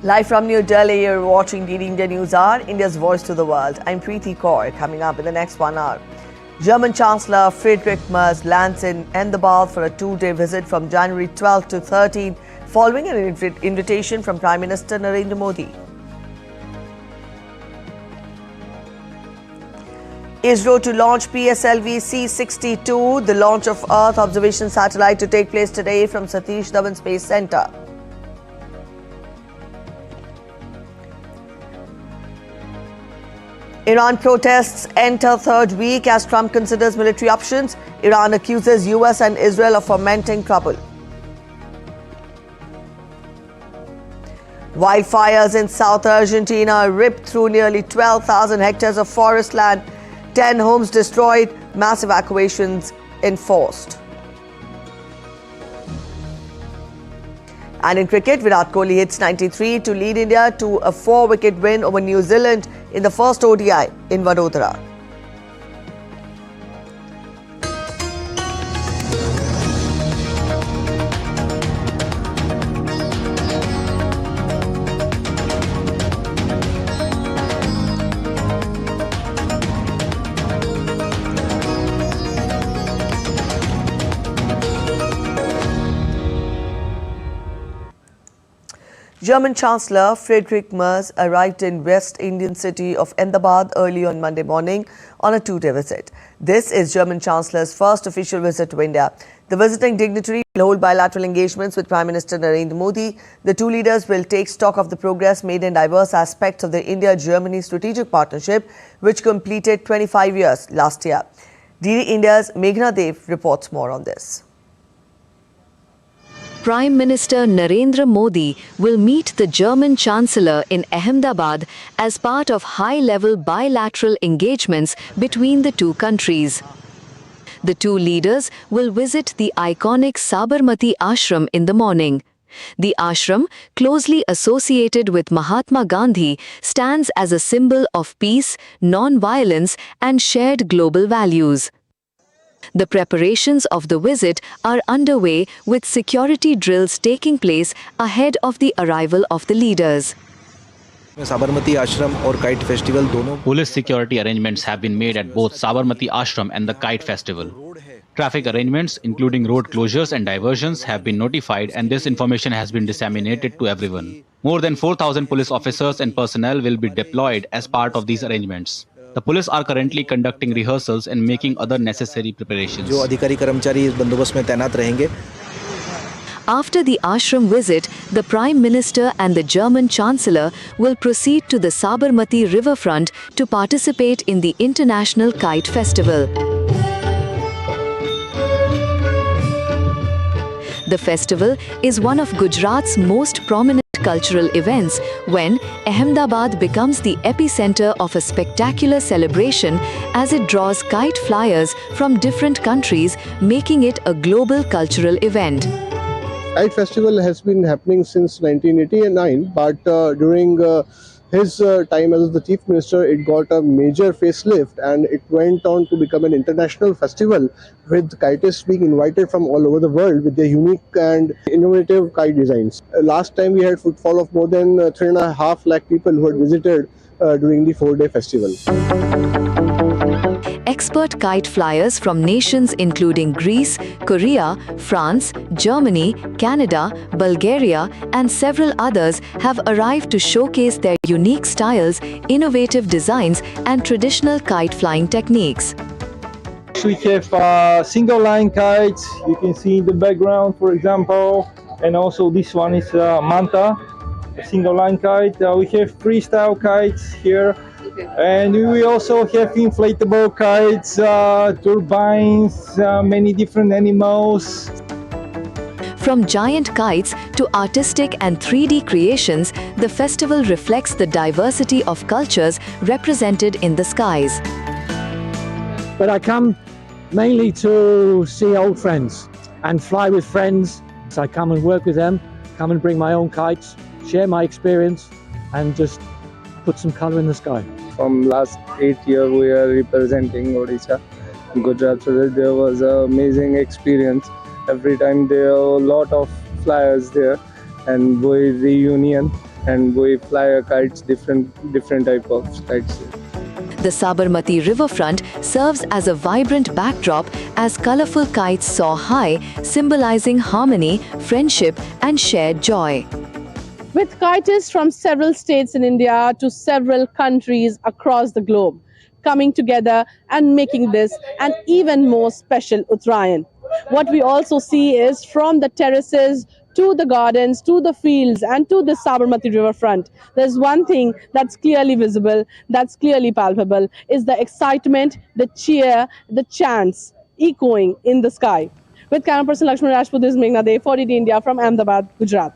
Live from New Delhi, you're watching DD India News Hour, India's voice to the world. I'm Preeti Kaur. Coming up in the next 1 hour, German Chancellor Friedrich Merz lands in Ahmedabad for a 2-day visit from January 12 to 13, following an invitation from Prime Minister Narendra Modi. ISRO to launch PSLV C-62, the launch of Earth observation satellite to take place today from Satish Dhawan Space Centre. Iran protests enter third week as Trump considers military options. Iran accuses US and Israel of fomenting trouble. Wildfires in South Argentina ripped through nearly 12,000 hectares of forest land. 10 homes destroyed, mass evacuations enforced. And in cricket, Virat Kohli hits 93 to lead India to a 4-wicket win over New Zealand in the first ODI in Vadodara. German Chancellor Friedrich Merz arrived in West Indian city of Ahmedabad early on Monday morning on a 2-day visit. This is German Chancellor's first official visit to India. The visiting dignitary will hold bilateral engagements with Prime Minister Narendra Modi. The two leaders will take stock of the progress made in diverse aspects of the India-Germany strategic partnership, which completed 25 years last year. DD India's Meghna Dev reports more on this. Prime Minister Narendra Modi will meet the German Chancellor in Ahmedabad as part of high-level bilateral engagements between the two countries. The two leaders will visit the iconic Sabarmati Ashram in the morning. The ashram, closely associated with Mahatma Gandhi, stands as a symbol of peace, non-violence, and shared global values. The preparations of the visit are underway, with security drills taking place ahead of the arrival of the leaders. Sabarmati Ashram or Kite Festival dono. Police security arrangements have been made at both Sabarmati Ashram and the Kite Festival. Traffic arrangements, including road closures and diversions, have been notified, and this information has been disseminated to everyone. More than 4,000 police officers and personnel will be deployed as part of these arrangements. The police are currently conducting rehearsals and making other necessary preparations. जो अधिकारी कर्मचारी इस बंदोबस्त में तैनात रहेंगे. After the ashram visit, the Prime Minister and the German Chancellor will proceed to the Sabarmati riverfront to participate in the International Kite Festival. The festival is one of Gujarat's most prominent cultural events, when Ahmedabad becomes the epicenter of a spectacular celebration as it draws kite flyers from different countries, making it a global cultural event. Kite Festival has been happening since 1989, but during his time as the Chief Minister, it got a major facelift and it went on to become an international festival, with kitists being invited from all over the world with their unique and innovative kite designs. Last time we had footfall of more than 3.5 lakh people who had visited during the 4-day festival. Expert kite flyers from nations including Greece, Korea, France, Germany, Canada, Bulgaria, and several others have arrived to showcase their unique styles, innovative designs, and traditional kite flying techniques. We have single line kites, you can see in the background, for example, and also this one is Manta, a single line kite. We have freestyle kites here. And we also have inflatable kites, turbines, many different animals. From giant kites to artistic and 3D creations, the festival reflects the diversity of cultures represented in the skies. But I come mainly to see old friends and fly with friends. So I come and work with them, come and bring my own kites, share my experience, and just put some color in the sky. From last 8 years, we are representing Odisha, Gujarat. So there was an amazing experience. Every time there are a lot of flyers there, and we reunion and we fly kites, different type of kites. The Sabarmati riverfront serves as a vibrant backdrop as colorful kites soar high, symbolizing harmony, friendship, and shared joy. With kiteists from several states in India to several countries across the globe coming together and making this an even more special Uttarayan. What we also see is from the terraces to the gardens, to the fields and to the Sabarmati riverfront, there's one thing that's clearly visible, that's clearly palpable, is the excitement, the cheer, the chants echoing in the sky. With camera person Lakshman Rajput, this is Meghna Dey for ODI India from Ahmedabad, Gujarat.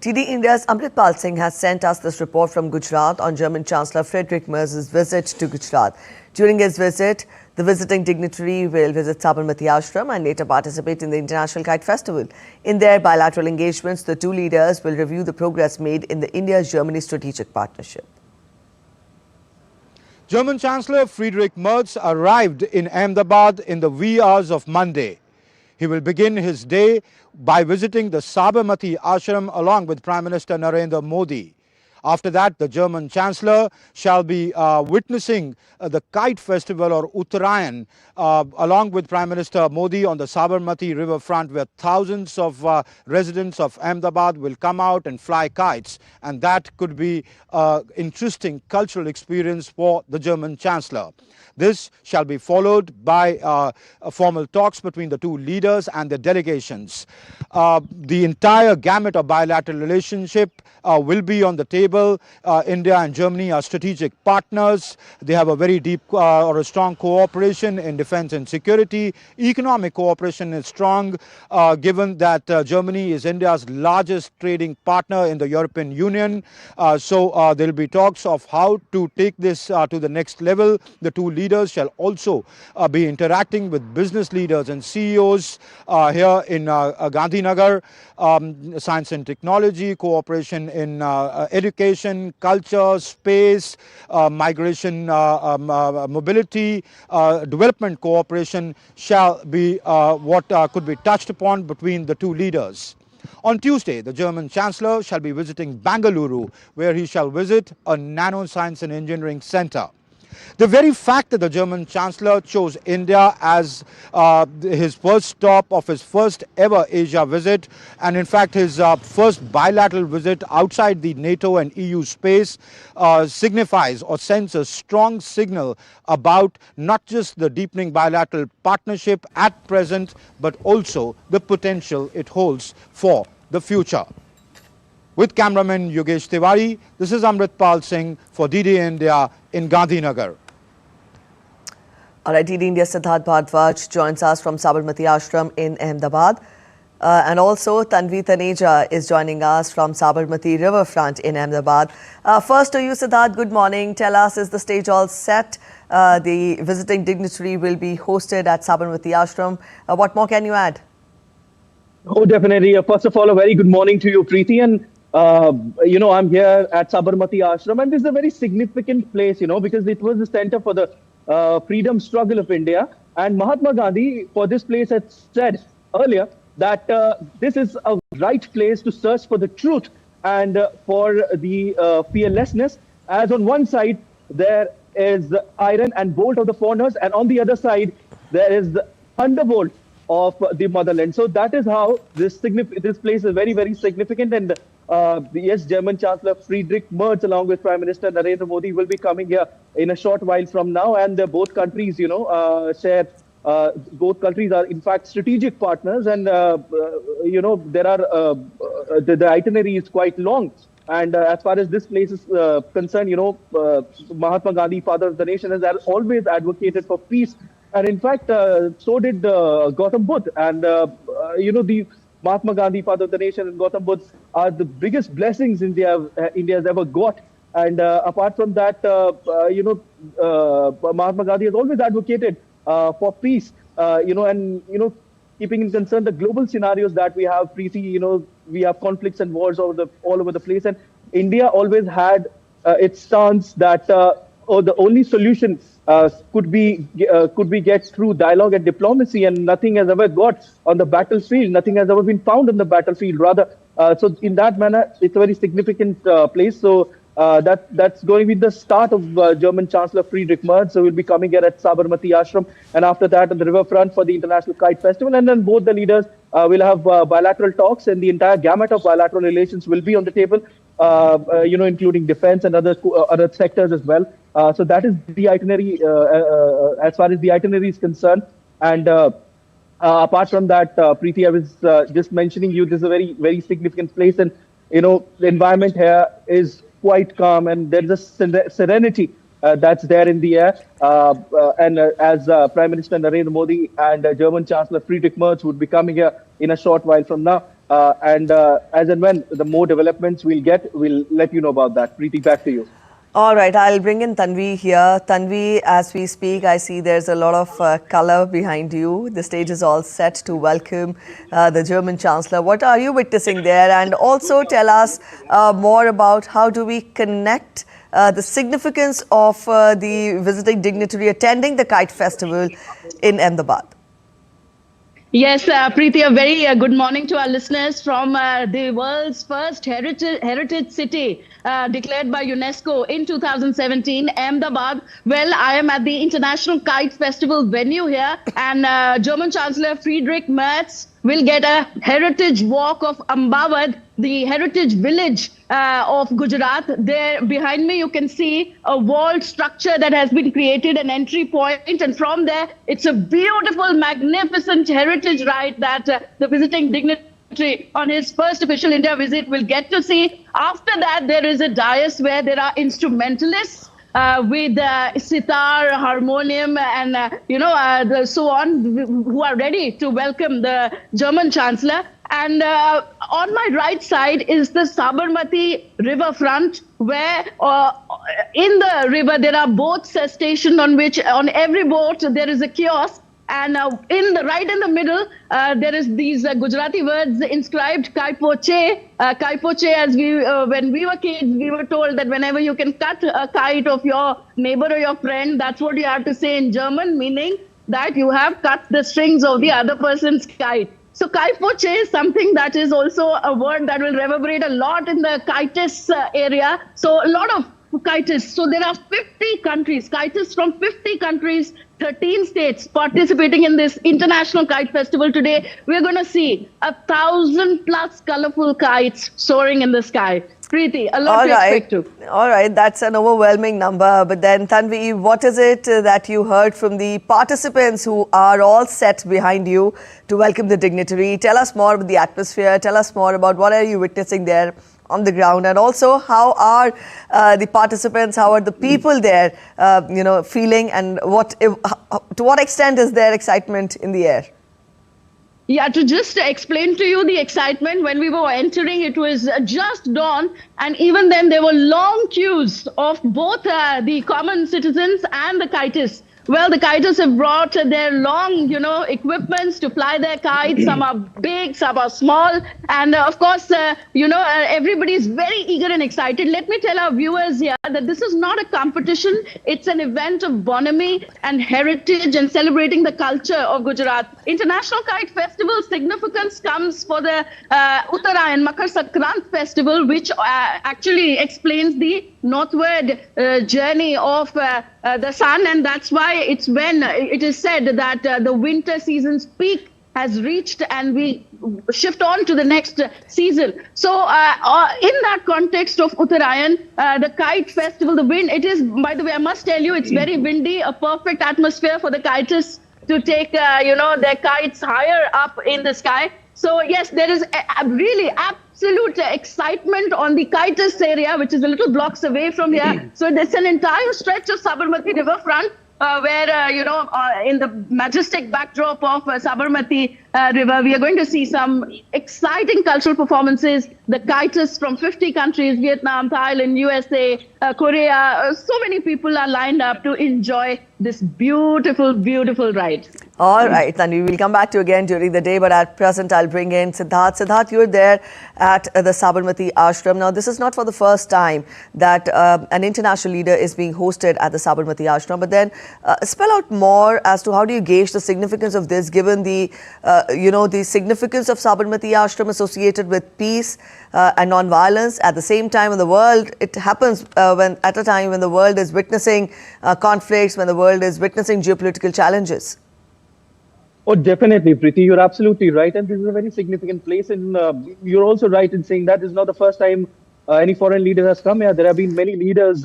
TD India's Amritpal Singh has sent us this report from Gujarat on German Chancellor Friedrich Merz's visit to Gujarat. During his visit, the visiting dignitary will visit Sabarmati Ashram and later participate in the International Kite Festival. In their bilateral engagements, the two leaders will review the progress made in the India-Germany strategic partnership. German Chancellor Friedrich Merz arrived in Ahmedabad in the wee hours of Monday. He will begin his day by visiting the Sabarmati Ashram along with Prime Minister Narendra Modi. After that, the German Chancellor shall be witnessing the Kite Festival or Uttarayan along with Prime Minister Modi on the Sabarmati riverfront, where thousands of residents of Ahmedabad will come out and fly kites, and that could be an interesting cultural experience for the German Chancellor. This shall be followed by formal talks between the two leaders and their delegations. The entire gamut of bilateral relationship will be on the table. India and Germany are strategic partners. They have a very deep or a strong cooperation in defense and security. Economic cooperation is strong, given that Germany is India's largest trading partner in the European Union. So there will be talks of how to take this to the next level. The two leaders shall also be interacting with business leaders and CEOs here in Gandhinagar. Science and technology, cooperation in education, culture, space, migration, mobility, development cooperation shall be what could be touched upon between the two leaders. On Tuesday, the German Chancellor shall be visiting Bengaluru, where he shall visit a nanoscience and engineering center. The very fact that the German Chancellor chose India as his first stop of his first ever Asia visit, and in fact his first bilateral visit outside the NATO and EU space, signifies or sends a strong signal about not just the deepening bilateral partnership at present, but also the potential it holds for the future. With cameraman Yogesh Tiwari, this is Amritpal Singh for DD India in Gandhinagar. All right, DD India Siddharth Bhardwaj joins us from Sabarmati Ashram in Ahmedabad. And also Tanvi Taneja is joining us from Sabarmati Riverfront in Ahmedabad. First to you, Siddharth, good morning. Tell us, is the stage all set? The visiting dignitary will be hosted at Sabarmati Ashram. What more can you add? Oh, definitely. First of all, a very good morning to you, Preeti. And I'm here at Sabarmati Ashram, and this is a very significant place, because it was the center for the freedom struggle of India. And Mahatma Gandhi, for this place, had said earlier that this is a right place to search for the truth and for the fearlessness. As on one side, there is the iron and bolt of the foreigners, and on the other side, there is the thunderbolt of the motherland. So that is how this place is very, very significant. And yes, German Chancellor Friedrich Merz along with Prime Minister Narendra Modi will be coming here in a short while from now. And both countries, share. Both countries are in fact strategic partners, and there are the itinerary is quite long. And as far as this place is concerned, Mahatma Gandhi, father of the nation, has always advocated for peace. And in fact, so did Gautam Buddha. And, the Mahatma Gandhi, father of the nation, and Gautam Buddha are the biggest blessings India has ever got. And apart from that, Mahatma Gandhi has always advocated for peace, keeping in concern the global scenarios that we have, Preeti, we have conflicts and wars all over the place. And India always had its stance that the only solution could be get through dialogue and diplomacy, and nothing has ever got on the battlefield. Nothing has ever been found on the battlefield. Rather, So in that manner, it's a very significant place. So that's going to be the start of German Chancellor Friedrich Merz. So we'll be coming here at Sabarmati Ashram, and after that on the riverfront for the International Kite Festival. And then both the leaders will have bilateral talks, and the entire gamut of bilateral relations will be on the table, including defense and other sectors as well. So that is the itinerary as far as the itinerary is concerned. And apart from that, Preeti, I was just mentioning you, this is a very, very significant place, and the environment here is quite calm, and there is a serenity that's there in the air. And as Prime Minister Narendra Modi and German Chancellor Friedrich Merz would be coming here in a short while from now. And as and when the more developments we'll get, we'll let you know about that. Preeti, back to you. All right, I'll bring in Tanvi here. Tanvi, as we speak, I see there's a lot of color behind you. The stage is all set to welcome the German Chancellor. What are you witnessing there? And also tell us more about how do we connect the significance of the visiting dignitary attending the Kite Festival in Ahmedabad. Yes, Preeti, a very good morning to our listeners from the world's first heritage city declared by UNESCO in 2017, Ahmedabad. Well, I am at the International Kite Festival venue here, and German Chancellor Friedrich Merz will get a heritage walk of Ambavad, the heritage village of Gujarat. There behind me, you can see a walled structure that has been created, an entry point, and from there, it's a beautiful, magnificent heritage ride that the visiting dignitary on his first official India visit will get to see. After that, there is a dais where there are instrumentalists with sitar, harmonium, and so on, who are ready to welcome the German Chancellor. And on my right side is the Sabarmati riverfront, where in the river there are boats stationed on which on every boat there is a kiosk. And right in the middle, there is these Gujarati words inscribed "Kai poche." Kai poche, as when we were kids, we were told that whenever you can cut a kite of your neighbor or your friend, that's what you have to say in German, meaning that you have cut the strings of the other person's kite. So kai poche is something that is also a word that will reverberate a lot in the kitists area. So a lot of kitists. So there are 50 countries, kitists from 50 countries, 13 states participating in this International Kite Festival today. We're going to see 1,000+ colorful kites soaring in the sky. Preeti, a lot to expect too. All right, that's an overwhelming number. But then, Tanvi, what is it that you heard from the participants who are all set behind you to welcome the dignitary? Tell us more about the atmosphere. Tell us more about what are you witnessing there on the ground, and also how are the participants, how are the people there, feeling, and to what extent is their excitement in the air? Yeah, to just explain to you the excitement, when we were entering, it was just dawn, and even then there were long queues of both the common citizens and the kitists. Well, the kiters have brought their long, equipments to fly their kites. Some are big, some are small. And of course, everybody is very eager and excited. Let me tell our viewers here that this is not a competition. It's an event of bonhomie and heritage and celebrating the culture of Gujarat. International Kite Festival significance comes for the Uttarayan Makar Sankrant Festival, which actually explains the northward journey of the sun, and that's why it's when it is said that the winter season's peak has reached and we shift on to the next season. So in that context of Uttarayan, the Kite Festival, the wind, it is, by the way, I must tell you, it's very windy, a perfect atmosphere for the kitists to take, their kites higher up in the sky. So yes, there is really absolute excitement on the kitist area, which is a little blocks away from here. So there's an entire stretch of Sabarmati riverfront where, in the majestic backdrop of Sabarmati river, we are going to see some exciting cultural performances. The kitists from 50 countries, Vietnam, Thailand, USA, Korea, so many people are lined up to enjoy this beautiful, beautiful ride. All right, Tanvi, we'll come back to you again during the day, but at present I'll bring in Siddharth. Siddharth, you're there at the Sabarmati Ashram. Now, this is not for the first time that an international leader is being hosted at the Sabarmati Ashram, but then spell out more as to how do you gauge the significance of this given the the significance of Sabarmati Ashram associated with peace and non-violence. At the same time in the world, it happens at a time when the world is witnessing conflicts, when the world is witnessing geopolitical challenges. Oh, definitely, Preeti. You're absolutely right. And this is a very significant place. And you're also right in saying that this is not the first time any foreign leader has come here. There have been many leaders,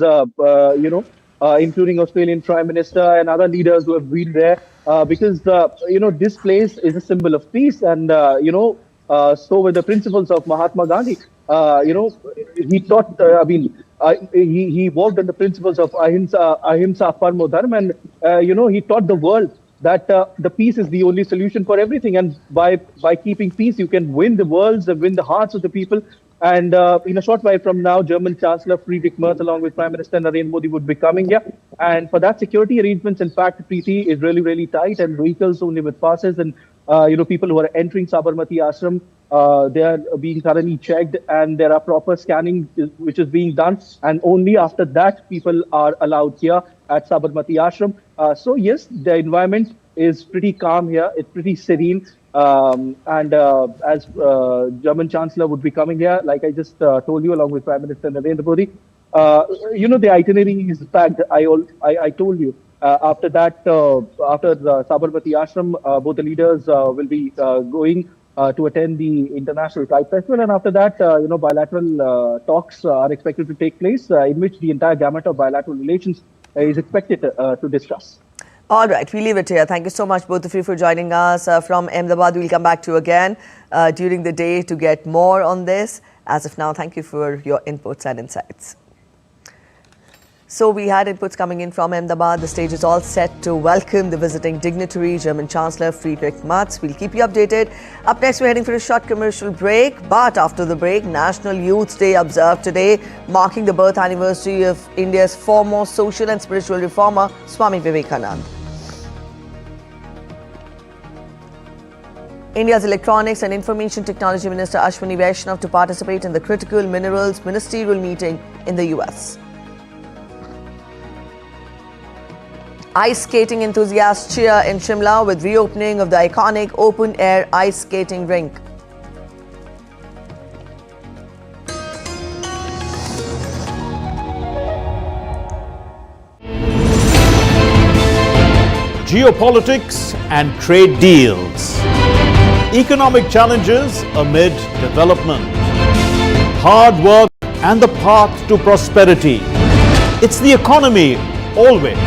including Australian Prime Minister and other leaders who have been there because, this place is a symbol of peace. And, so were the principles of Mahatma Gandhi. He taught, he walked on the principles of ahimsa parmo dharma. And, he taught the world that the peace is the only solution for everything. And by keeping peace, you can win the worlds and win the hearts of the people. And in a short while from now, German Chancellor Friedrich Merz, along with Prime Minister Narendra Modi, would be coming here. And for that, security arrangements, in fact, Preeti, is really, really tight. And vehicles only with passes and, people who are entering Sabarmati Ashram, they are being thoroughly checked. And there are proper scanning which is being done. And only after that, people are allowed here at Sabarmati Ashram. So yes, the environment is pretty calm here. It's pretty serene. And as German Chancellor would be coming here, like I just told you, along with Prime Minister Narendra Modi, the itinerary is packed. I told you. After that, after the Sabarmati Ashram, both the leaders will be going to attend the International Kite Festival. And after that, bilateral talks are expected to take place, in which the entire gamut of bilateral relations is expected to discuss. All right, we leave it here. Thank you so much, both of you, for joining us from Ahmedabad. We'll come back to you again during the day to get more on this. As of now, thank you for your inputs and insights. So we had inputs coming in from Ahmedabad. The stage is all set to welcome the visiting dignitary, German Chancellor Friedrich Merz. We'll keep you updated. Up next, we're heading for a short commercial break. But after the break, National Youth Day observed today, marking the birth anniversary of India's foremost social and spiritual reformer, Swami Vivekananda. India's Electronics and Information Technology Minister Ashwini Vaishnav to participate in the Critical Minerals Ministerial meeting in the US. Ice skating enthusiasts cheer in Shimla with reopening of the iconic open-air ice skating rink. Geopolitics and trade deals. Economic challenges amid development. Hard work and the path to prosperity. It's the economy always.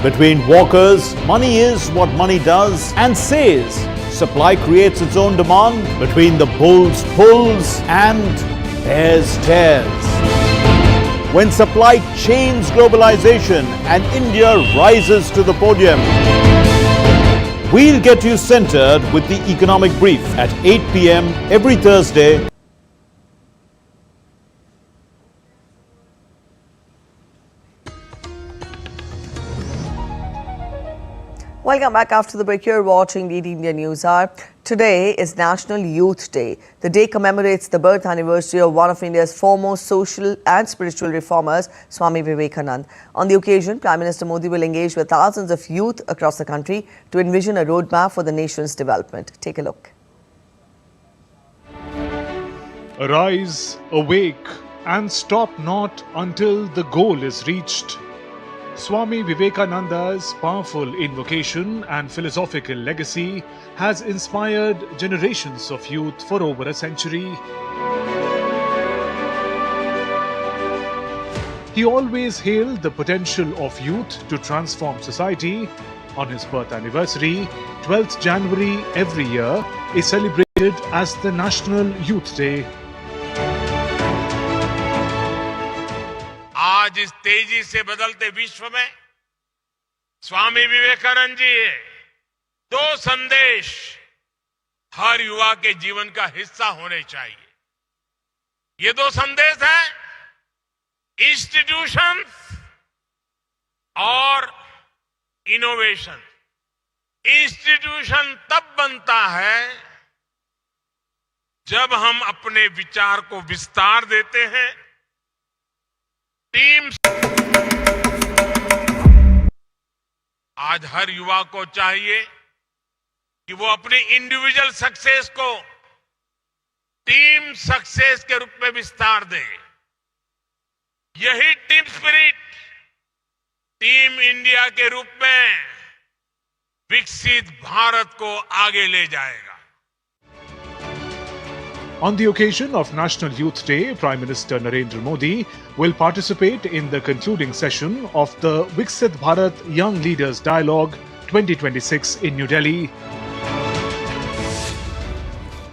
Between walkers, money is what money does and says. Supply creates its own demand. Between the bulls pulls and bears tears. When supply chains globalization and India rises to the podium. We'll get you centered with the economic brief at 8 p.m. every Thursday. Welcome back after the break. You're watching Lead India News Hour. Today is National Youth Day. The day commemorates the birth anniversary of one of India's foremost social and spiritual reformers, Swami Vivekananda. On the occasion, Prime Minister Modi will engage with thousands of youth across the country to envision a roadmap for the nation's development. Take a look. Arise, awake, and stop not until the goal is reached. Swami Vivekananda's powerful invocation and philosophical legacy has inspired generations of youth for over a century. He always hailed the potential of youth to transform society. On his birth anniversary, 12th January every year is celebrated as the National Youth Day. आज इस तेजी से बदलते विश्व में स्वामी विवेकानंद जी दो संदेश हर युवा के जीवन का हिस्सा होने चाहिए। ये दो संदेश हैं इंस्टीट्यूशंस और इनोवेशन। इंस्टीट्यूशन तब बनता है जब हम अपने विचार को विस्तार देते हैं। टीम्स आज हर युवा को चाहिए कि वो अपनी इंडिविजुअल सक्सेस को टीम सक्सेस के रूप में विस्तार दे। यही टीम स्पिरिट टीम इंडिया के रूप में विकसित भारत को आगे ले जाएगा। On the occasion of National Youth Day, Prime Minister Narendra Modi will participate in the concluding session of the Viksit Bharat Young Leaders Dialogue 2026 in New Delhi.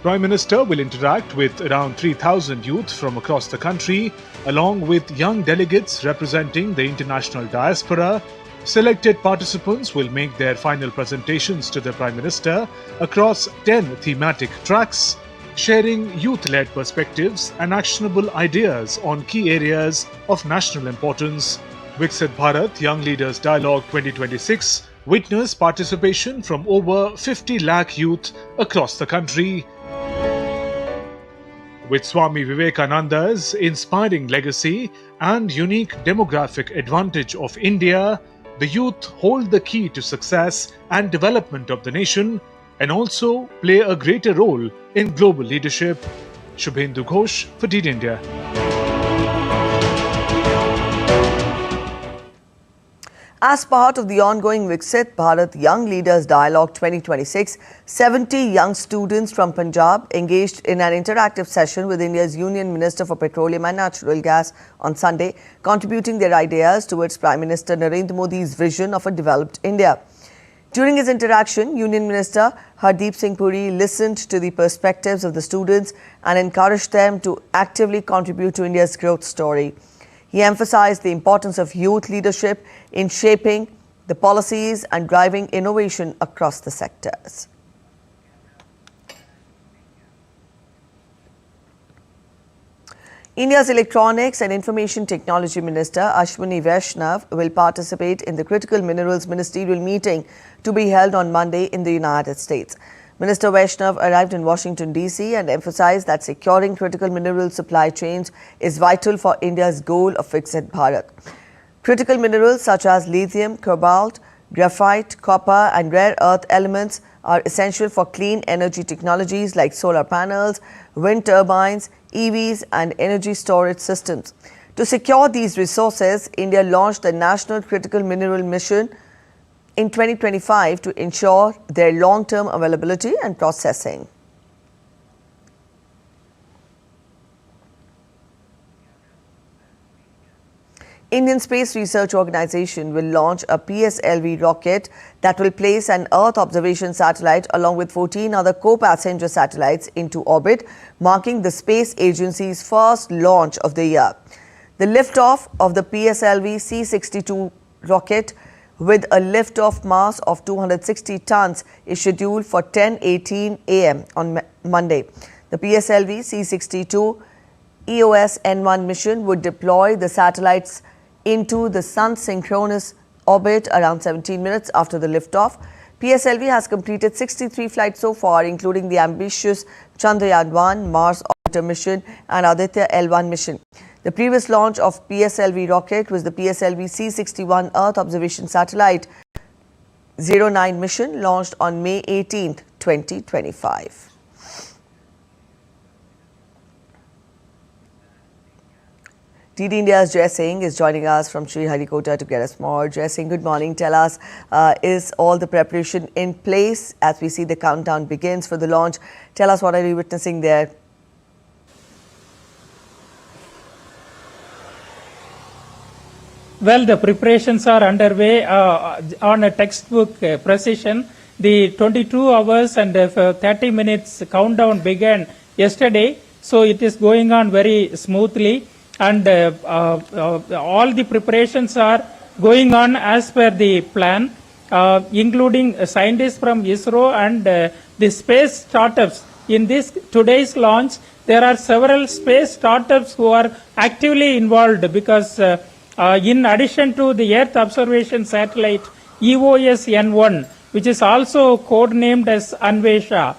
Prime Minister will interact with around 3,000 youth from across the country, along with young delegates representing the international diaspora. Selected participants will make their final presentations to the Prime Minister across 10 thematic tracks, sharing youth-led perspectives and actionable ideas on key areas of national importance. Viksit Bharat Young Leaders Dialogue 2026 witnessed participation from over 50 lakh youth across the country. With Swami Vivekananda's inspiring legacy and unique demographic advantage of India, the youth hold the key to success and development of the nation and also play a greater role in global leadership. Shubhendu Ghosh for DD India. As part of the ongoing Viksit Bharat Young Leaders Dialogue 2026, 70 young students from Punjab engaged in an interactive session with India's Union Minister for Petroleum and Natural Gas on Sunday, contributing their ideas towards Prime Minister Narendra Modi's vision of a developed India. During his interaction, Union Minister Hardeep Singh Puri listened to the perspectives of the students and encouraged them to actively contribute to India's growth story. He emphasized the importance of youth leadership in shaping the policies and driving innovation across the sectors. India's Electronics and Information Technology Minister Ashwini Vaishnav will participate in the Critical Minerals Ministerial meeting to be held on Monday in the United States. Minister Vaishnav arrived in Washington, D.C. and emphasized that securing critical mineral supply chains is vital for India's goal of Viksit Bharat. Critical minerals such as lithium, cobalt, graphite, copper and rare earth elements are essential for clean energy technologies like solar panels, wind turbines, EVs and energy storage systems. To secure these resources, India launched the National Critical Mineral Mission in 2025 to ensure their long-term availability and processing. Indian Space Research Organisation will launch a PSLV rocket that will place an Earth observation satellite along with 14 other co-passenger satellites into orbit, marking the space agency's first launch of the year. The liftoff of the PSLV C-62 rocket with a liftoff mass of 260 tons is scheduled for 10:18 a.m. on Monday. The PSLV C-62 EOS N1 mission would deploy the satellites into the Sun synchronous orbit around 17 minutes after the liftoff. PSLV has completed 63 flights so far, including the ambitious Chandrayaan-1 Mars orbiter mission and Aditya L1 mission. The previous launch of PSLV rocket was the PSLV C-61 Earth Observation Satellite 09 mission launched on May 18, 2025. DD India's Jai Singh is joining us from Sriharikota to get us more. Jai Singh, good morning. Tell us, is all the preparation in place as we see the countdown begins for the launch? Tell us, what are you witnessing there? Well, the preparations are underway on a textbook precision. The 22 hours and 30 minutes countdown began yesterday, so it is going on very smoothly. And all the preparations are going on as per the plan, including scientists from ISRO and the space startups. In this today's launch, there are several space startups who are actively involved because in addition to the Earth observation satellite EOS N1, which is also codenamed as Anvesha,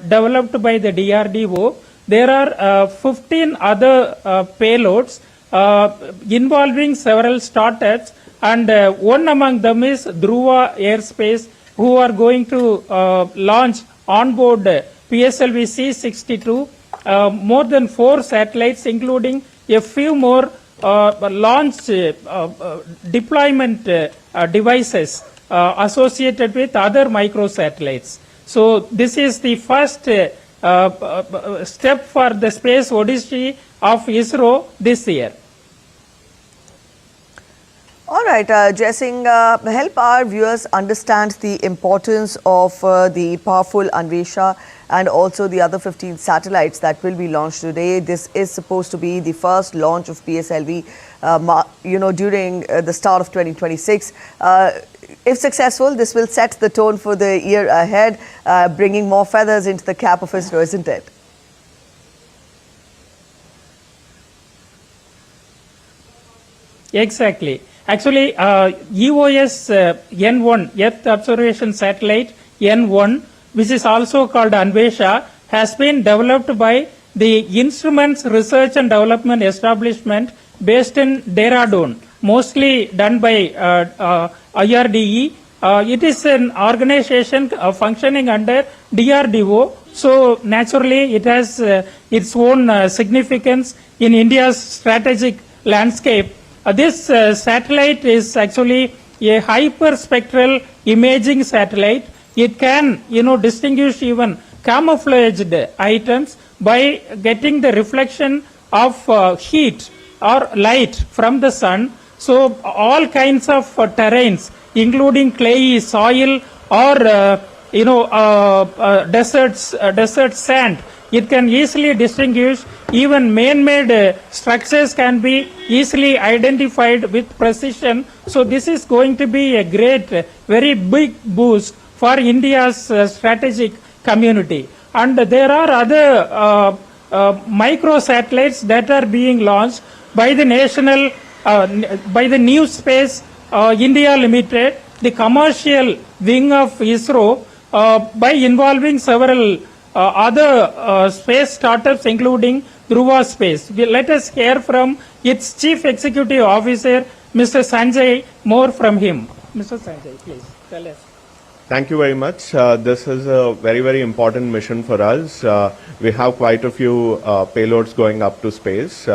developed by the DRDO, there are 15 other payloads involving several startups, and one among them is Dhruva Aerospace who are going to launch onboard PSLV C-62 more than 4 satellites, including a few more launch deployment devices associated with other microsatellites. So this is the first step for the space odyssey of ISRO this year. All right, Jaising, help our viewers understand the importance of the powerful Anvesha and also the other 15 satellites that will be launched today. This is supposed to be the first launch of PSLV, during the start of 2026. If successful, this will set the tone for the year ahead, bringing more feathers into the cap of ISRO, isn't it? Exactly. Actually, EOS N1, Earth Observation Satellite N1, which is also called Anvesha, has been developed by the Instruments Research and Development Establishment based in Doordarshan, mostly done by IRDE. It is an organization functioning under DRDO, so naturally it has its own significance in India's strategic landscape. This satellite is actually a hyperspectral imaging satellite. It can, distinguish even camouflaged items by getting the reflection of heat or light from the sun. So all kinds of terrains, including clayey soil or desert sand, it can easily distinguish. Even man-made structures can be easily identified with precision. So this is going to be a great, very big boost for India's strategic community. And there are other micro satellites that are being launched by the by the New Space India Limited, the commercial wing of ISRO, by involving several other space startups, including Dhruva Space. Let us hear from its Chief Executive Officer, Mr. Sanjay, more from him. Mr. Sanjay, please tell us. Thank you very much. This is a very, very important mission for us. We have quite a few payloads going up to space.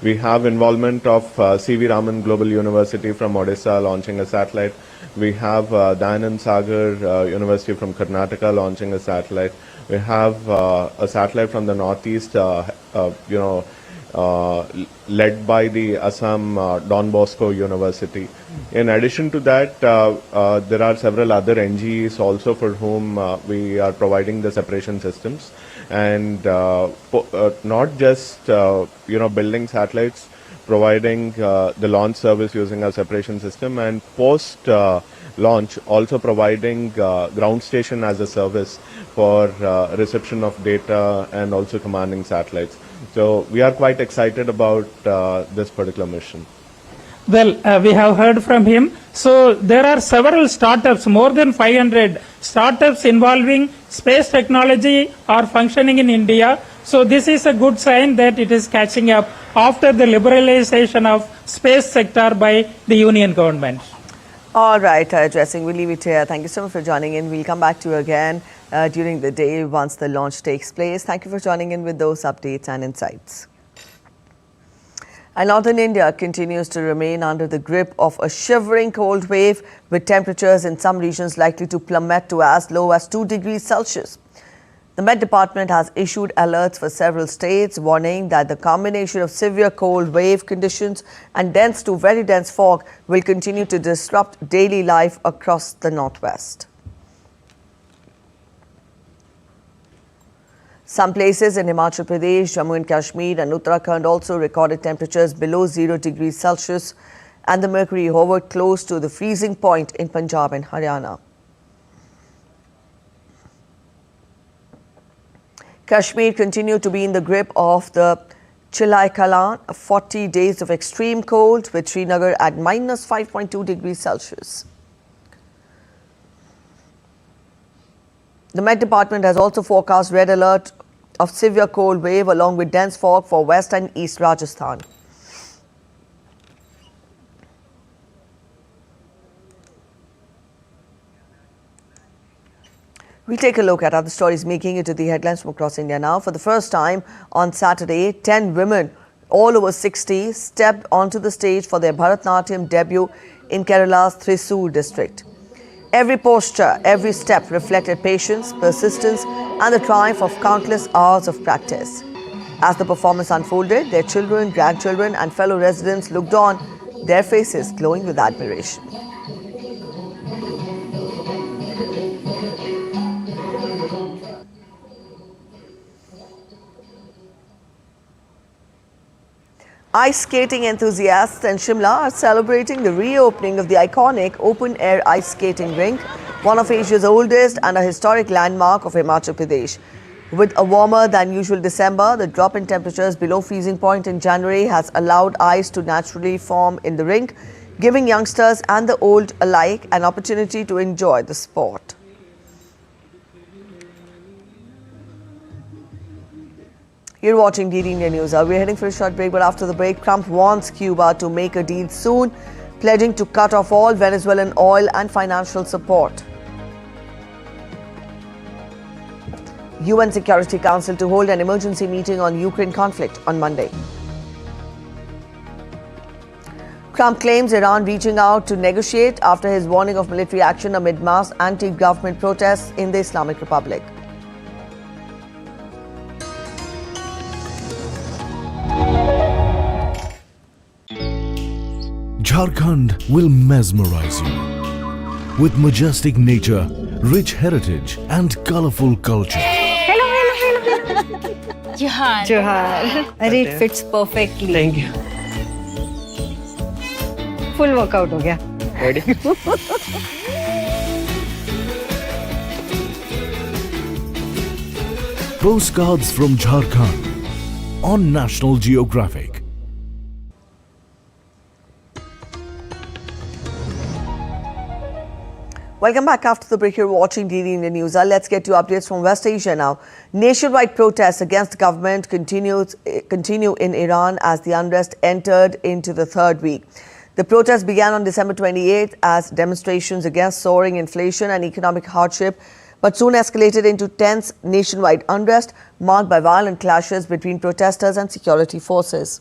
We have involvement of C.V. Raman Global University from Odisha launching a satellite. We have Dayanand Sagar University from Karnataka launching a satellite. We have a satellite from the northeast, led by the Assam Don Bosco University. In addition to that, there are several other NGEs also for whom we are providing the separation systems, and not just building satellites, providing the launch service using our separation system, and post launch also providing ground station as a service for reception of data and also commanding satellites. So we are quite excited about this particular mission. Well, we have heard from him. So there are several startups, more than 500 startups involving space technology are functioning in India. So this is a good sign that it is catching up after the liberalization of space sector by the union government. All right, Jaising, we'll leave it here. Thank you so much for joining in. We'll come back to you again during the day once the launch takes place. Thank you for joining in with those updates and insights. And northern India continues to remain under the grip of a shivering cold wave, with temperatures in some regions likely to plummet to as low as 2 degrees Celsius. The Met Department has issued alerts for several states, warning that the combination of severe cold wave conditions and dense to very dense fog will continue to disrupt daily life across the northwest. Some places in Himachal Pradesh, Jammu and Kashmir and Uttarakhand also recorded temperatures below 0 degrees Celsius, and the mercury hovered close to the freezing point in Punjab and Haryana. Kashmir continued to be in the grip of the Chilai Kalan, 40 days of extreme cold, with Srinagar at minus 5.2 degrees Celsius. The Met Department has also forecast red alert of severe cold wave along with dense fog for West and East Rajasthan. We take a look at other stories making it to the headlines from across India now. For the first time on Saturday, 10 women, all over 60, stepped onto the stage for their Bharatanatyam debut in Kerala's Thrissur district. Every posture, every step reflected patience, persistence and the triumph of countless hours of practice. As the performance unfolded, their children, grandchildren and fellow residents looked on, their faces glowing with admiration. Ice skating enthusiasts in Shimla are celebrating the reopening of the iconic open-air ice skating rink, one of Asia's oldest and a historic landmark of Himachal Pradesh. With a warmer than usual December, the drop in temperatures below freezing point in January has allowed ice to naturally form in the rink, giving youngsters and the old alike an opportunity to enjoy the sport. You're watching DD India News. We're heading for a short break, but after the break, Trump warns Cuba to make a deal soon, pledging to cut off all Venezuelan oil and financial support. UN Security Council to hold an emergency meeting on Ukraine conflict on Monday. Trump claims Iran reaching out to negotiate after his warning of military action amid mass anti-government protests in the Islamic Republic. Jharkhand will mesmerize you with majestic nature, rich heritage and colorful culture. Hello. Johar. Arey, it fits perfectly. Thank you. Full workout ho gaya. Ready? Postcards from Jharkhand on National Geographic. Welcome back after the break. You're watching DD India News. Let's get to updates from West Asia now. Nationwide protests against the government continue in Iran as the unrest entered into the third week. The protests began on December 28th as demonstrations against soaring inflation and economic hardship, but soon escalated into tense nationwide unrest marked by violent clashes between protesters and security forces.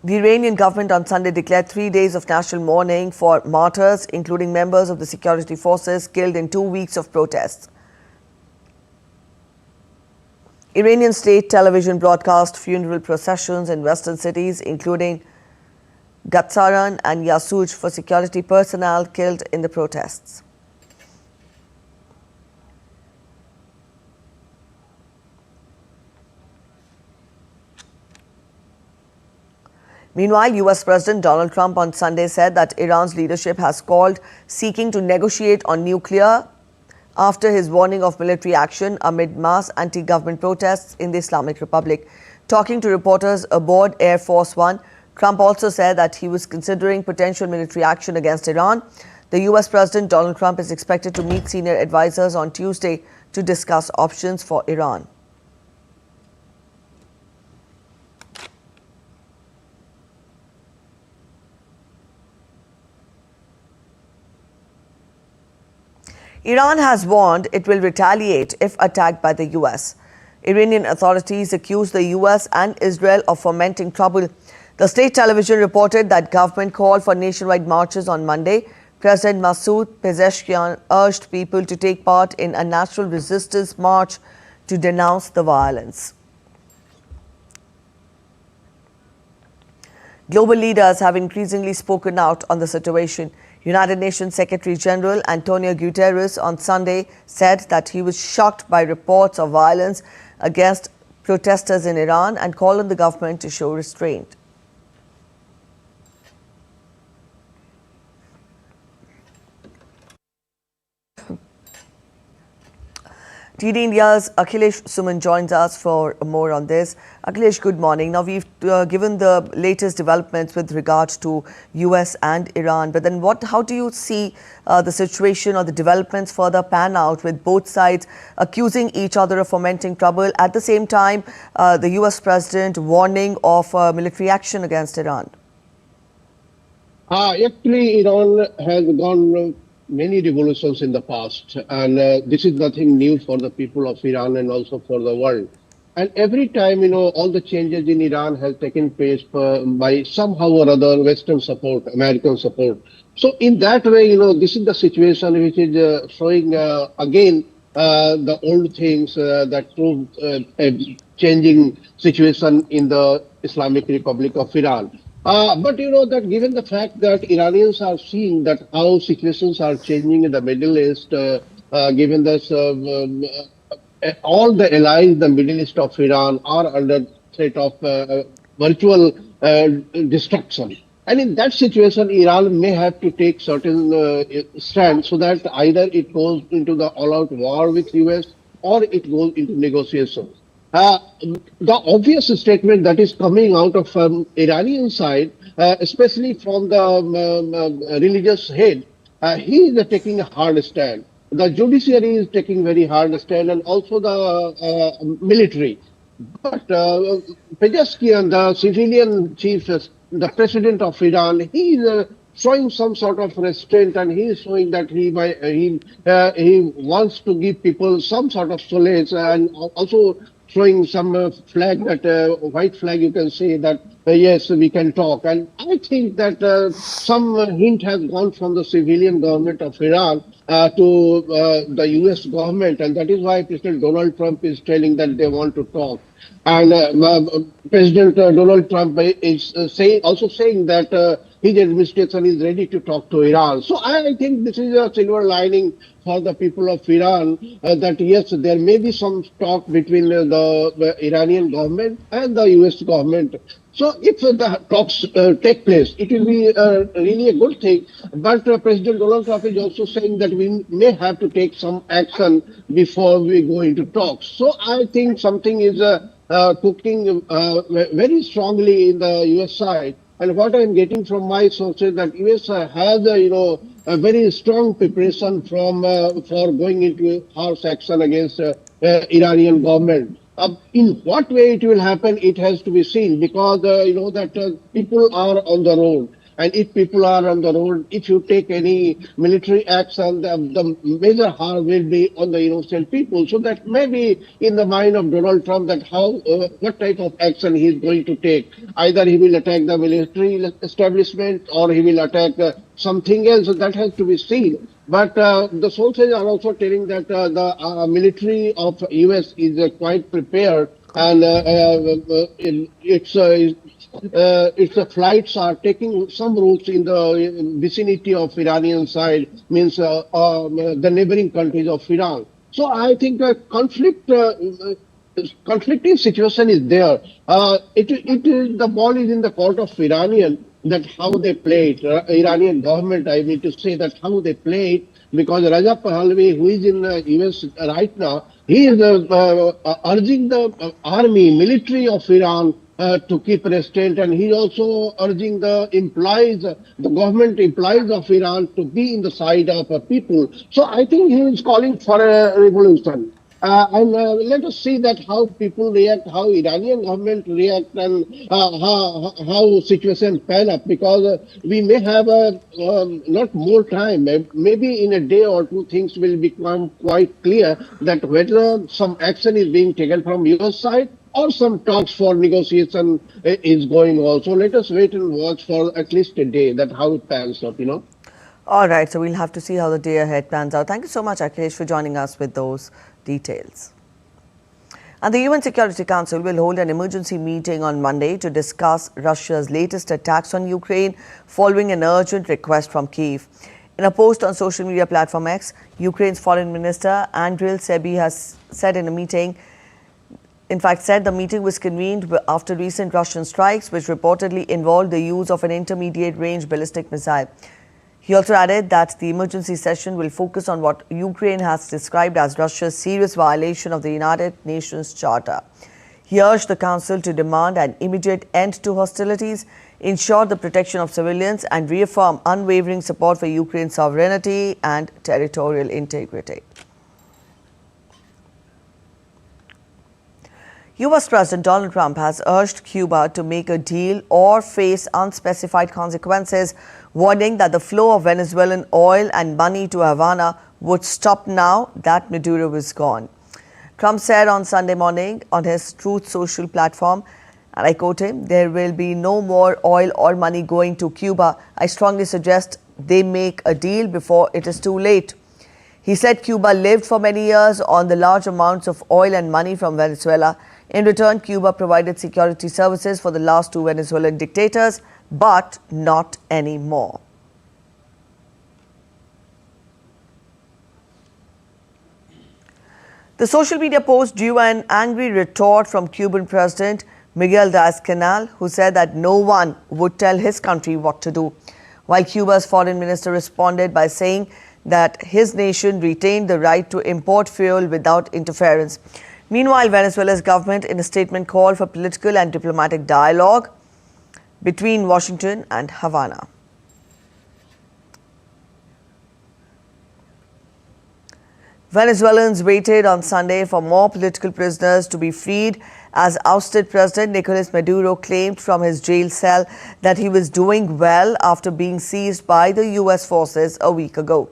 The Iranian government on Sunday declared 3 days of national mourning for martyrs, including members of the security forces killed in 2 weeks of protests. Iranian state television broadcast funeral processions in western cities, including Gatsaran and Yasuj, for security personnel killed in the protests. Meanwhile, US President Donald Trump on Sunday said that Iran's leadership has called seeking to negotiate on nuclear after his warning of military action amid mass anti-government protests in the Islamic Republic. Talking to reporters aboard Air Force One, Trump also said that he was considering potential military action against Iran. The US President Donald Trump is expected to meet senior advisors on Tuesday to discuss options for Iran. Iran has warned it will retaliate if attacked by the US. Iranian authorities accuse the US and Israel of fomenting trouble. The state television reported that government called for nationwide marches on Monday. President Masoud Pezeshkian urged people to take part in a national resistance march to denounce the violence. Global leaders have increasingly spoken out on the situation. United Nations Secretary General Antonio Guterres on Sunday said that he was shocked by reports of violence against protesters in Iran and called on the government to show restraint. TD India's Akhilesh Suman joins us for more on this. Akhilesh, good morning. Now, we've given the latest developments with regards to US and Iran, but then how do you see the situation or the developments further pan out with both sides accusing each other of fomenting trouble? At the same time, the US president warning of military action against Iran. Actually, Iran has gone many revolutions in the past, and this is nothing new for the people of Iran and also for the world. And every time, all the changes in Iran has taken place by somehow or other Western support, American support. So in that way, this is the situation which is showing again the old things that proved a changing situation in the Islamic Republic of Iran. But that given the fact that Iranians are seeing that how situations are changing in the Middle East, given that all the allies in the Middle East of Iran are under threat of virtual destruction. And in that situation, Iran may have to take certain stand so that either it goes into the all-out war with US or it goes into negotiations. The obvious statement that is coming out of Iranian side, especially from the religious head, he is taking a hard stand. The judiciary is taking very hard stand, and also the military. But Pezeshkian, the civilian chief, the president of Iran, he is showing some sort of restraint, and he is showing that he wants to give people some sort of solace, and also showing some flag, that white flag, you can say that yes, we can talk. And I think that some hint has gone from the civilian government of Iran to the US government, and that is why President Donald Trump is telling that they want to talk. And President Donald Trump is also saying that his administration is ready to talk to Iran. So I think this is a silver lining for the people of Iran, that yes, there may be some talk between the Iranian government and the US government. So if the talks take place, it will be really a good thing. But President Donald Trump is also saying that we may have to take some action before we go into talks. So I think something is cooking very strongly in the US side. And what I'm getting from my sources that US has a very strong preparation for going into harsh action against Iranian government. In what way it will happen, it has to be seen, because that people are on the road. And if people are on the road, if you take any military action, the major harm will be on the innocent people. So that may be in the mind of Donald Trump that what type of action he is going to take. Either he will attack the military establishment or he will attack something else. So that has to be seen. But the sources are also telling that the military of US is quite prepared, and its flights are taking some routes in the vicinity of Iranian side, means the neighboring countries of Iran. So I think a conflicting situation is there. The ball is in the court of Iranian, that how they play it. Iranian government, I mean to say, that how they play it, because Raja Pahlavi, who is in the US right now, he is urging the military of Iran to keep restraint, and he is also urging the government employees of Iran to be in the side of people. So I think he is calling for a revolution. And let us see that how people react, how Iranian government react, and how situation pan up, because we may have not more time. Maybe in a day or two things will become quite clear that whether some action is being taken from your side or some talks for negotiation is going on. So let us wait and watch for at least a day, that how it pans up, All right, so we'll have to see how the day ahead pans out. Thank you so much, Akhilesh, for joining us with those details. And the UN Security Council will hold an emergency meeting on Monday to discuss Russia's latest attacks on Ukraine, following an urgent request from Kyiv. In a post on social media platform X, Ukraine's Foreign Minister Andriy Sebi has said the meeting was convened after recent Russian strikes, which reportedly involved the use of an intermediate-range ballistic missile. He also added that the emergency session will focus on what Ukraine has described as Russia's serious violation of the United Nations Charter. He urged the Council to demand an immediate end to hostilities, ensure the protection of civilians, and reaffirm unwavering support for Ukraine's sovereignty and territorial integrity. US President Donald Trump has urged Cuba to make a deal or face unspecified consequences, warning that the flow of Venezuelan oil and money to Havana would stop now that Maduro is gone. Trump said on Sunday morning on his Truth Social platform, and I quote him, "There will be no more oil or money going to Cuba. I strongly suggest they make a deal before it is too late." He said Cuba lived for many years on the large amounts of oil and money from Venezuela. In return, Cuba provided security services for the last two Venezuelan dictators, but not anymore. The social media post drew an angry retort from Cuban President Miguel Diaz-Canel, who said that no one would tell his country what to do, while Cuba's foreign minister responded by saying that his nation retained the right to import fuel without interference. Meanwhile, Venezuela's government in a statement called for political and diplomatic dialogue between Washington and Havana. Venezuelans waited on Sunday for more political prisoners to be freed as ousted President Nicolas Maduro claimed from his jail cell that he was doing well after being seized by the US forces a week ago.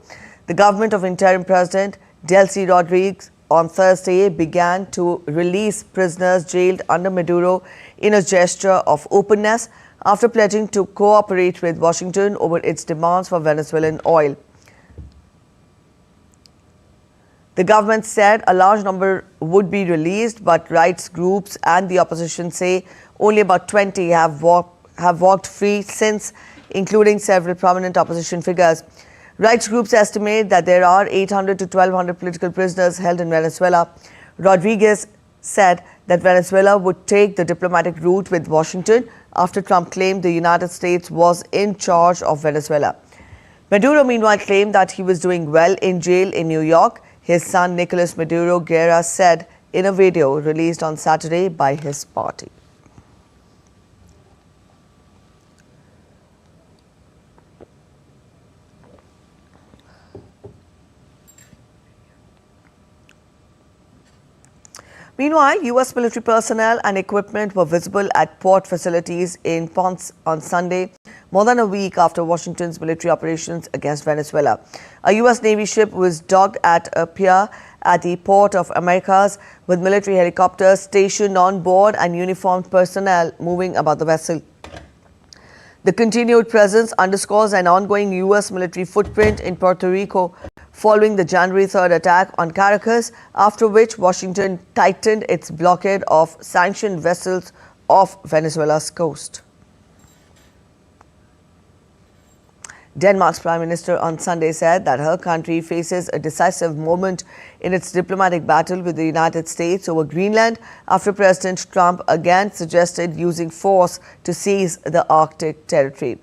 The government of interim President Delcy Rodriguez on Thursday began to release prisoners jailed under Maduro in a gesture of openness after pledging to cooperate with Washington over its demands for Venezuelan oil. The government said a large number would be released, but rights groups and the opposition say only about 20 have walked free since, including several prominent opposition figures. Rights groups estimate that there are 800 to 1,200 political prisoners held in Venezuela. Rodriguez said that Venezuela would take the diplomatic route with Washington after Trump claimed the United States was in charge of Venezuela. Maduro, meanwhile, claimed that he was doing well in jail in New York. His son, Nicolas Maduro Guerra, said in a video released on Saturday by his party. Meanwhile, US military personnel and equipment were visible at port facilities in Ponce on Sunday, more than a week after Washington's military operations against Venezuela. A US Navy ship was docked at a pier at the Port of Americas with military helicopters stationed on board and uniformed personnel moving about the vessel. The continued presence underscores an ongoing US military footprint in Puerto Rico following the January 3rd attack on Caracas, after which Washington tightened its blockade of sanctioned vessels off Venezuela's coast. Denmark's Prime Minister on Sunday said that her country faces a decisive moment in its diplomatic battle with the United States over Greenland after President Trump again suggested using force to seize the Arctic territory.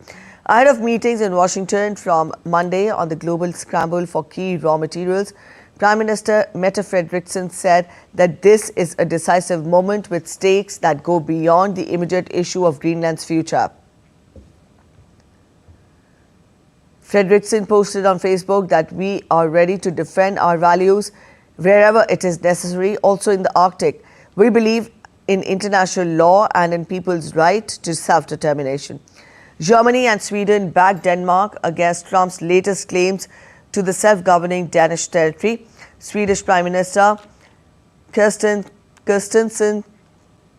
Ahead of meetings in Washington from Monday on the global scramble for key raw materials, Prime Minister Mette Frederiksen said that this is a decisive moment with stakes that go beyond the immediate issue of Greenland's future. Frederiksen posted on Facebook that we are ready to defend our values wherever it is necessary, also in the Arctic. We believe in international law and in people's right to self-determination. Germany and Sweden backed Denmark against Trump's latest claims to the self-governing Danish territory. Swedish Prime Minister Kristersson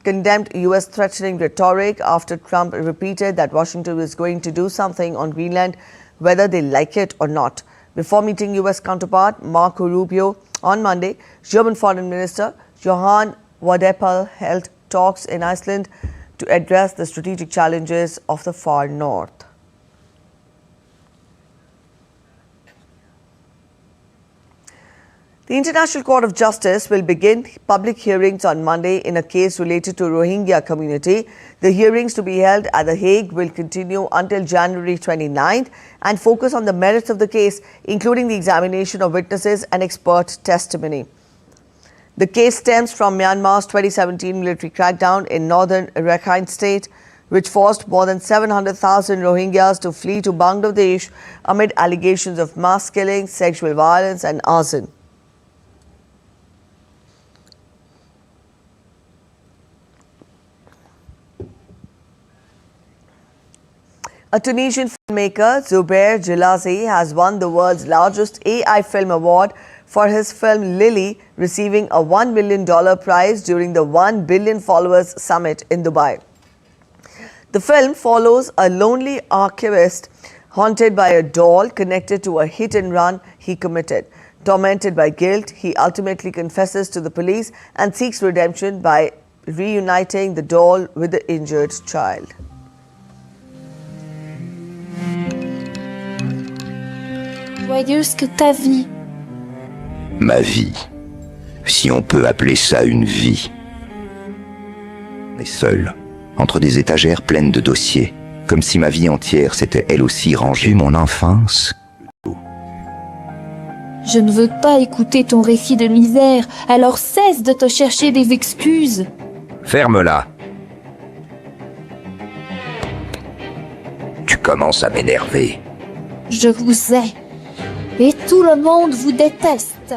condemned U.S. threatening rhetoric after Trump repeated that Washington was going to do something on Greenland, whether they like it or not. Before meeting U.S. counterpart Marco Rubio on Monday, German Foreign Minister Johann Wadephal held talks in Iceland to address the strategic challenges of the far north. The International Court of Justice will begin public hearings on Monday in a case related to Rohingya community. The hearings to be held at The Hague will continue until January 29th and focus on the merits of the case, including the examination of witnesses and expert testimony. The case stems from Myanmar's 2017 military crackdown in northern Rakhine state, which forced more than 700,000 Rohingyas to flee to Bangladesh amid allegations of mass killing, sexual violence and arson. A Tunisian filmmaker, Zubair Jelazi, has won the world's largest AI film award for his film Lily, receiving a $1 million prize during the 1 Billion Followers Summit in Dubai. The film follows a lonely archivist haunted by a doll connected to a hit and run he committed. Tormented by guilt, he ultimately confesses to the police and seeks redemption by reuniting the doll with the injured child. Joyeuse que ta vie. Ma vie, si on peut appeler ça une vie. Mais seul, entre des étagères pleines de dossiers, comme si ma vie entière s'était elle aussi rangée, mon enfance. Je ne veux pas écouter ton récit de misère, alors cesse de te chercher des excuses. Ferme-la. Tu commences à m'énerver. Je vous hais. Et tout le monde vous déteste.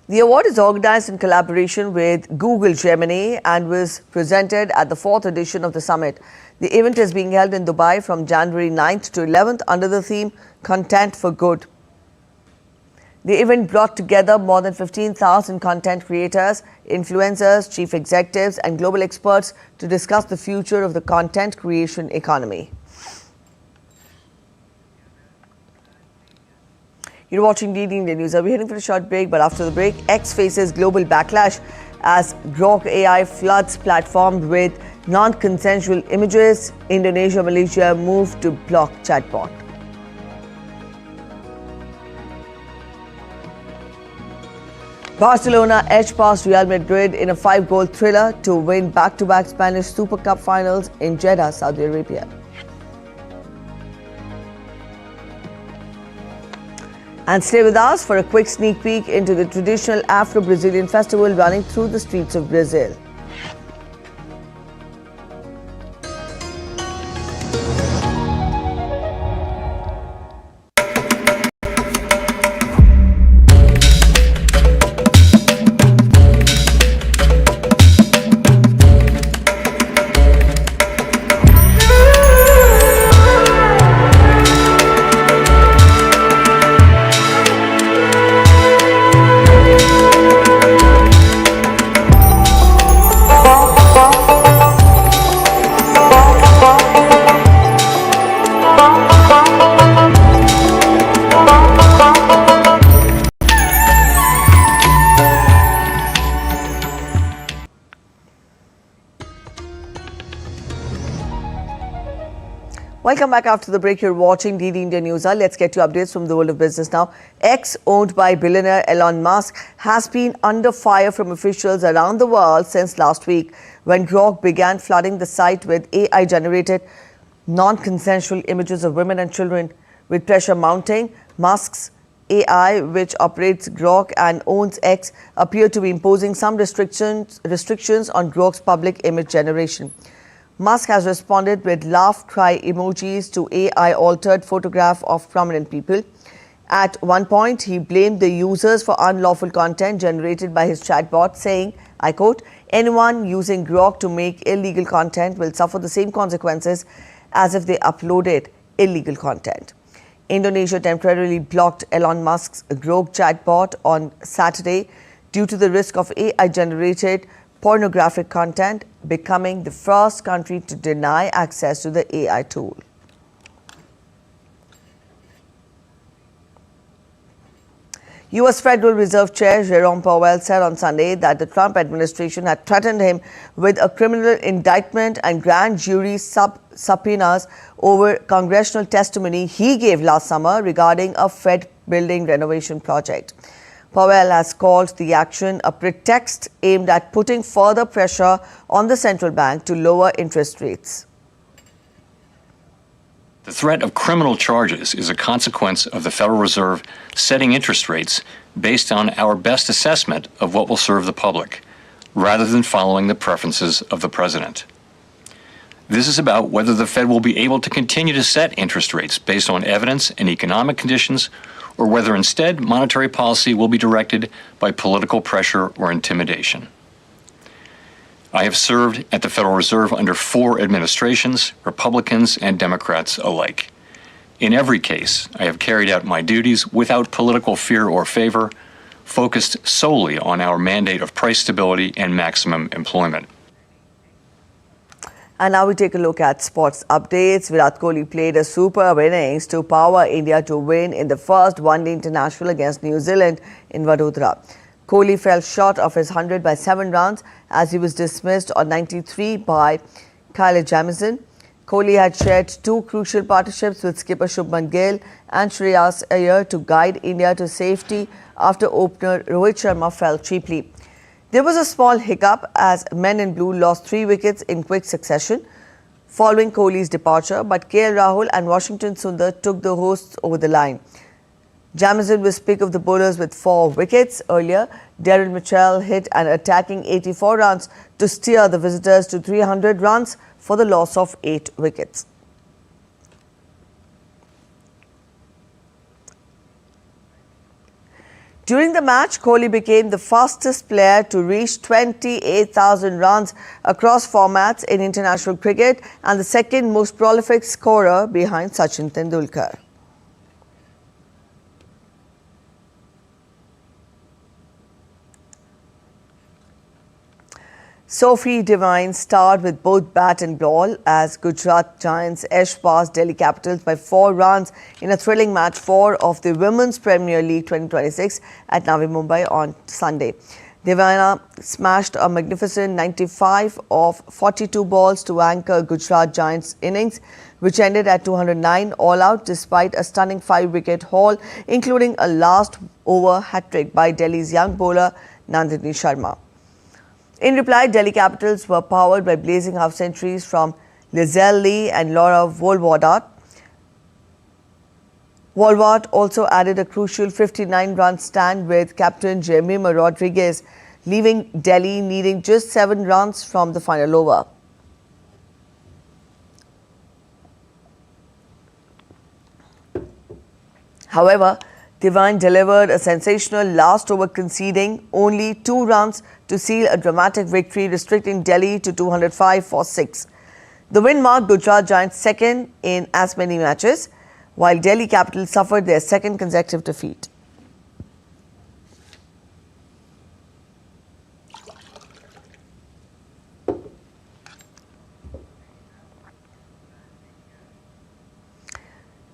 The award is organized in collaboration with Google Gemini and was presented at the 4th edition of the summit. The event is being held in Dubai from January 9th to 11th under the theme Content for Good. The event brought together more than 15,000 content creators, influencers, chief executives and global experts to discuss the future of the content creation economy. You're watching DD India News. We're heading for a short break, but after the break, X faces global backlash as Grok AI floods platform with non-consensual images. Indonesia, Malaysia move to block chatbot. Barcelona edged past Real Madrid in a 5-goal thriller to win back-to-back Spanish Super Cup finals in Jeddah, Saudi Arabia. And stay with us for a quick sneak peek into the traditional Afro-Brazilian festival running through the streets of Brazil. Welcome back after the break. You're watching DD India News. Let's get to updates from the world of business now. X, owned by billionaire Elon Musk, has been under fire from officials around the world since last week when Grok began flooding the site with AI-generated non-consensual images of women and children. With pressure mounting, Musk's AI, which operates Grok and owns X, appeared to be imposing some restrictions on Grok's public image generation. Musk has responded with laugh cry emojis to AI-altered photograph of prominent people. At one point, he blamed the users for unlawful content generated by his chatbot, saying, I quote, anyone using Grok to make illegal content will suffer the same consequences as if they uploaded illegal content. Indonesia temporarily blocked Elon Musk's Grok chatbot on Saturday due to the risk of AI-generated pornographic content, becoming the first country to deny access to the AI tool. U.S. Federal Reserve Chair Jerome Powell said on Sunday that the Trump administration had threatened him with a criminal indictment and grand jury subpoenas over congressional testimony he gave last summer regarding a Fed building renovation project. Powell has called the action a pretext aimed at putting further pressure on the central bank to lower interest rates. The threat of criminal charges is a consequence of the Federal Reserve setting interest rates based on our best assessment of what will serve the public, rather than following the preferences of the president. This is about whether the Fed will be able to continue to set interest rates based on evidence and economic conditions, or whether instead monetary policy will be directed by political pressure or intimidation. I have served at the Federal Reserve under 4 administrations, Republicans and Democrats alike. In every case, I have carried out my duties without political fear or favor, focused solely on our mandate of price stability and maximum employment. And now we take a look at sports updates. Virat Kohli played a superb innings to power India to win in the first one-day international against New Zealand in Vadodara. Kohli fell short of his 100 by 7 runs as he was dismissed on 93 by Kyle Jamieson. Kohli had shared 2 crucial partnerships with skipper Shubman Gill and Shreyas Iyer to guide India to safety after opener Rohit Sharma fell cheaply. There was a small hiccup as men in blue lost 3 wickets in quick succession following Kohli's departure, but KL Rahul and Washington Sundar took the hosts over the line. Jamieson was pick of the bowlers with 4 wickets. Earlier, Darren Mitchell hit an attacking 84 runs to steer the visitors to 300 runs for the loss of 8 wickets. During the match, Kohli became the fastest player to reach 28,000 runs across formats in international cricket and the second most prolific scorer behind Sachin Tendulkar. Sophie Devine starred with both bat and ball as Gujarat Giants edged past Delhi Capitals by 4 runs in a thrilling match 4 of the Women's Premier League 2026 at Navi Mumbai on Sunday. Devine smashed a magnificent 95 of 42 balls to anchor Gujarat Giants innings, which ended at 209 all out despite a stunning 5-wicket haul, including a last over hat-trick by Delhi's young bowler Nandini Sharma. In reply, Delhi Capitals were powered by blazing half-centuries from Lizelle Lee and Laura Woolward. Woolward also added a crucial 59-run stand with captain Jemima Rodriguez, leaving Delhi needing just 7 runs from the final over. However, Devine delivered a sensational last over, conceding only 2 runs to seal a dramatic victory, restricting Delhi to 205 for 6. The win marked Gujarat Giants second in as many matches, while Delhi Capitals suffered their second consecutive defeat.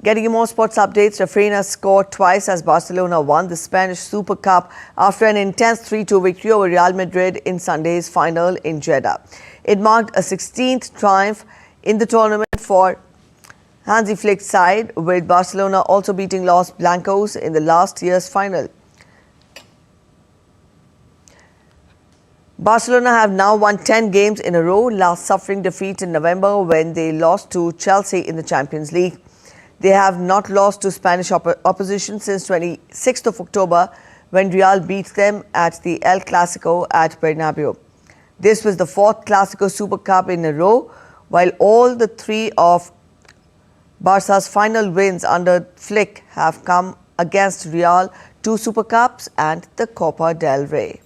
Getting you more sports updates, Rafinha scored twice as Barcelona won the Spanish Super Cup after an intense 3-2 victory over Real Madrid in Sunday's final in Jeddah. It marked a 16th triumph in the tournament for Hansi Flick's side, with Barcelona also beating Los Blancos in the last year's final. Barcelona have now won 10 games in a row, last suffering defeat in November when they lost to Chelsea in the Champions League. They have not lost to Spanish opposition since 26th of October when Real beat them at the El Clasico at Bernabeu. This was the 4th Clasico Super Cup in a row, while all the 3 of Barca's final wins under Flick have come against Real, 2 Super Cups and the Copa del Rey.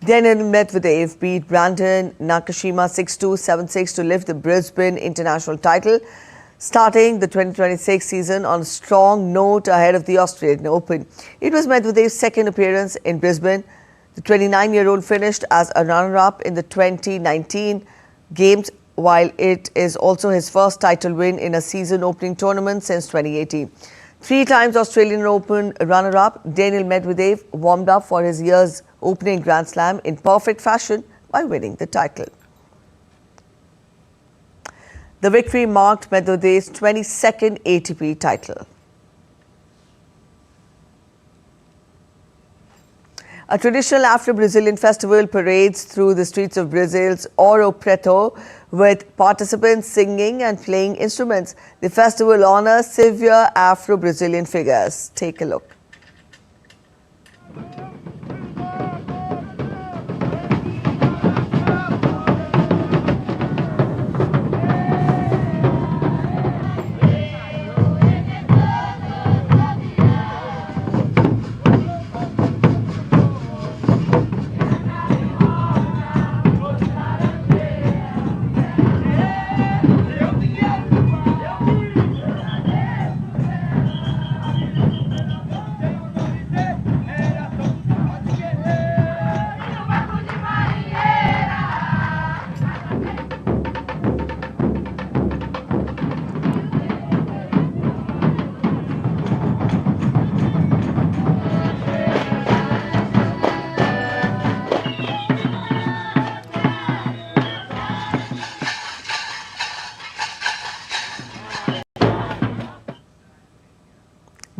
Daniil Medvedev beat Brandon Nakashima 6-2, 7-6 to lift the Brisbane International title, starting the 2026 season on a strong note ahead of the Australian Open. It was Medvedev's second appearance in Brisbane. The 29-year-old finished as a runner-up in the 2019 Games, while it is also his first title win in a season-opening tournament since 2018. 3 times Australian Open runner-up, Daniil Medvedev warmed up for his year's opening Grand Slam in perfect fashion by winning the title. The victory marked Medvedev's 22nd ATP title. A traditional Afro-Brazilian festival parades through the streets of Brazil's Ouro Preto with participants singing and playing instruments. The festival honors severe Afro-Brazilian figures. Take a look.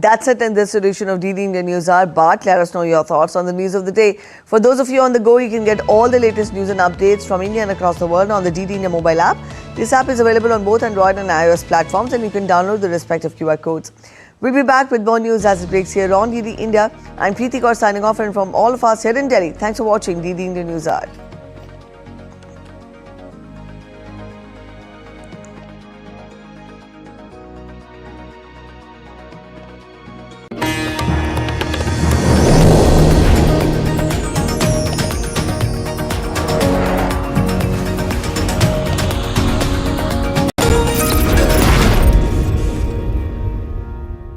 That's it in this edition of DD India News Hour. But let us know your thoughts on the news of the day. For those of you on the go, you can get all the latest news and updates from India and across the world on the DD India mobile app. This app is available on both Android and iOS platforms, and you can download the respective QR codes. We'll be back with more news as it breaks here on DD India. I'm Preeti Kaur signing off, and from all of us here in Delhi, thanks for watching DD India News Hour.